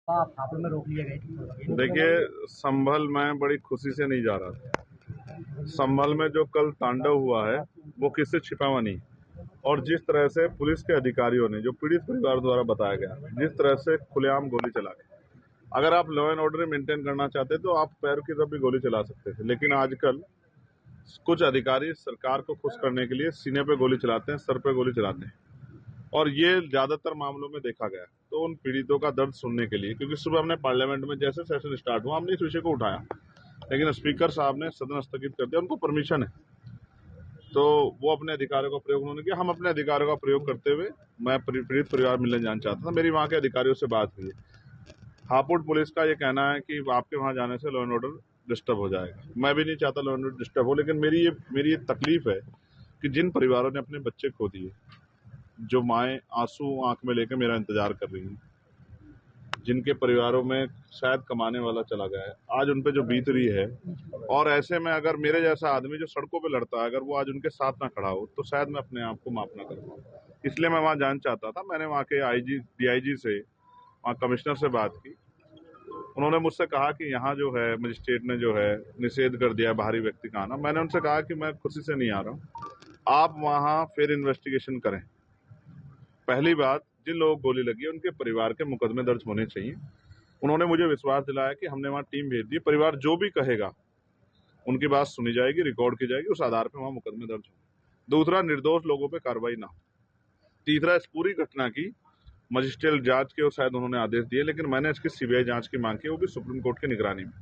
हापुड़ में रोक लिए गए। देखिए, संभल में बड़ी खुशी से नहीं जा रहा था। संभल में जो कल तांडव हुआ है वो किससे छिपा हुआ नहीं। और जिस तरह से पुलिस के अधिकारियों ने, जो पीड़ित परिवार द्वारा बताया गया, जिस तरह से खुलेआम गोली चला के, अगर आप लॉ एंड ऑर्डर मेंटेन करना चाहते तो आप पैर की तरफ भी गोली चला सकते थे। लेकिन आजकल कुछ अधिकारी सरकार को खुश करने के लिए सीने पे गोली चलाते हैं, सर पे गोली चलाते हैं, और ये ज्यादातर मामलों में देखा गया। तो उन पीड़ितों का दर्द सुनने के लिए, क्योंकि सुबह हमने पार्लियामेंट में जैसे सेशन स्टार्ट हुआ हमने इस विषय को उठाया, लेकिन स्पीकर साहब ने सदन स्थगित कर दिया। उनको परमिशन है तो वो अपने अधिकारों का प्रयोग उन्होंने किया। हम अपने अधिकारों का प्रयोग करते हुए, मैं पीड़ित परिवार मिलने जाना चाहता था। मेरी वहां के अधिकारियों से बात हुई। हापुड़ पुलिस का ये कहना है कि आपके वहां जाने से लॉ एंड ऑर्डर डिस्टर्ब हो जाएगा। मैं भी नहीं चाहता लॉ एंड ऑर्डर डिस्टर्ब हो, लेकिन मेरी ये तकलीफ है कि जिन परिवारों ने अपने बच्चे खो दिए, जो माएं आंसू आंख में लेकर मेरा इंतजार कर रही हैं, जिनके परिवारों में शायद कमाने वाला चला गया है, आज उन पे जो बीत रही है, और ऐसे में अगर मेरे जैसा आदमी जो सड़कों पे लड़ता है, अगर वो आज उनके साथ ना खड़ा हो तो शायद मैं अपने आप को माफ ना कर पाऊं। इसलिए मैं वहां जाना चाहता था। मैंने वहां के आईजी, डीआईजी से, वहां कमिश्नर से बात की। उन्होंने मुझसे कहा कि यहाँ जो है मजिस्ट्रेट ने जो है निषेध कर दिया है बाहरी व्यक्ति का आना। मैंने उनसे कहा कि मैं खुशी से नहीं आ रहा हूँ, आप वहां फिर इन्वेस्टिगेशन करें। पहली बात, जिन लोगों को गोली लगी है उनके परिवार के मुकदमे दर्ज होने चाहिए। उन्होंने मुझे विश्वास दिलाया कि हमने वहां टीम भेज दी, परिवार जो भी कहेगा उनकी बात सुनी जाएगी, रिकॉर्ड की जाएगी, उस आधार पर वहां मुकदमे दर्ज होंगे। दूसरा, निर्दोष लोगों पर कार्रवाई ना हो। तीसरा, इस पूरी घटना की मजिस्ट्रियल जांच के और शायद उन्होंने आदेश दिए, लेकिन मैंने इसकी सीबीआई जांच की मांग की, वो भी सुप्रीम कोर्ट की निगरानी में।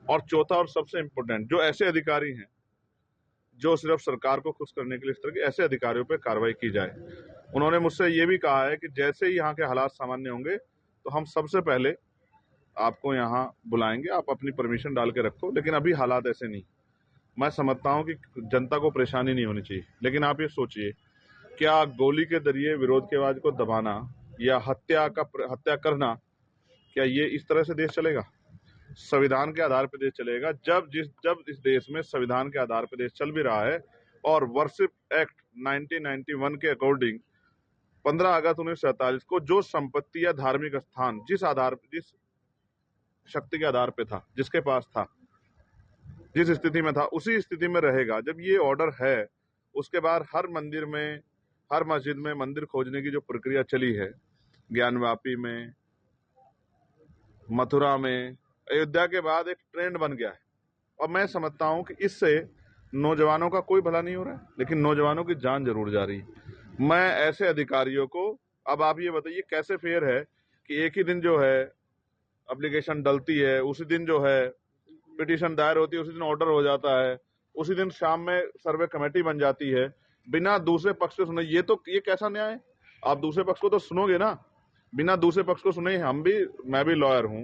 और चौथा और सबसे इंपॉर्टेंट, जो ऐसे अधिकारी हैं जो सिर्फ सरकार को खुश करने के लिए, इस तरह के ऐसे अधिकारियों पर कार्रवाई की जाए। उन्होंने मुझसे ये भी कहा है कि जैसे ही यहाँ के हालात सामान्य होंगे तो हम सबसे पहले आपको यहाँ बुलाएंगे, आप अपनी परमिशन डाल के रखो, लेकिन अभी हालात ऐसे नहीं। मैं समझता हूँ कि जनता को परेशानी नहीं होनी चाहिए, लेकिन आप ये सोचिए, क्या गोली के जरिए विरोध के आवाज को दबाना या हत्या करना, क्या ये इस तरह से देश चलेगा? संविधान के आधार पर देश चलेगा। जब इस देश में संविधान के आधार पर देश चल भी रहा है और वर्शिप एक्ट 1991 के अकॉर्डिंग 15 अगस्त 1947 को जो संपत्ति या धार्मिक स्थान जिस शक्ति के आधार पे था, जिसके पास था, जिस स्थिति में था, उसी स्थिति में रहेगा। जब ये ऑर्डर है, उसके बाद हर मंदिर में, हर मस्जिद में मंदिर खोजने की जो प्रक्रिया चली है, ज्ञानवापी में, मथुरा में, अयोध्या के बाद एक ट्रेंड बन गया है। और मैं समझता हूं कि इससे नौजवानों का कोई भला नहीं हो रहा है, लेकिन नौजवानों की जान जरूर जा रही है। मैं ऐसे अधिकारियों को, अब आप ये बताइए कैसे फेयर है कि एक ही दिन जो है एप्लीकेशन डलती है, उसी दिन जो है पिटीशन दायर होती है, उसी दिन ऑर्डर हो जाता है, उसी दिन शाम में सर्वे कमेटी बन जाती है, बिना दूसरे पक्ष को सुने। ये कैसा न्याय है? आप दूसरे पक्ष को तो सुनोगे ना, बिना दूसरे पक्ष को सुने। मैं भी लॉयर हूं।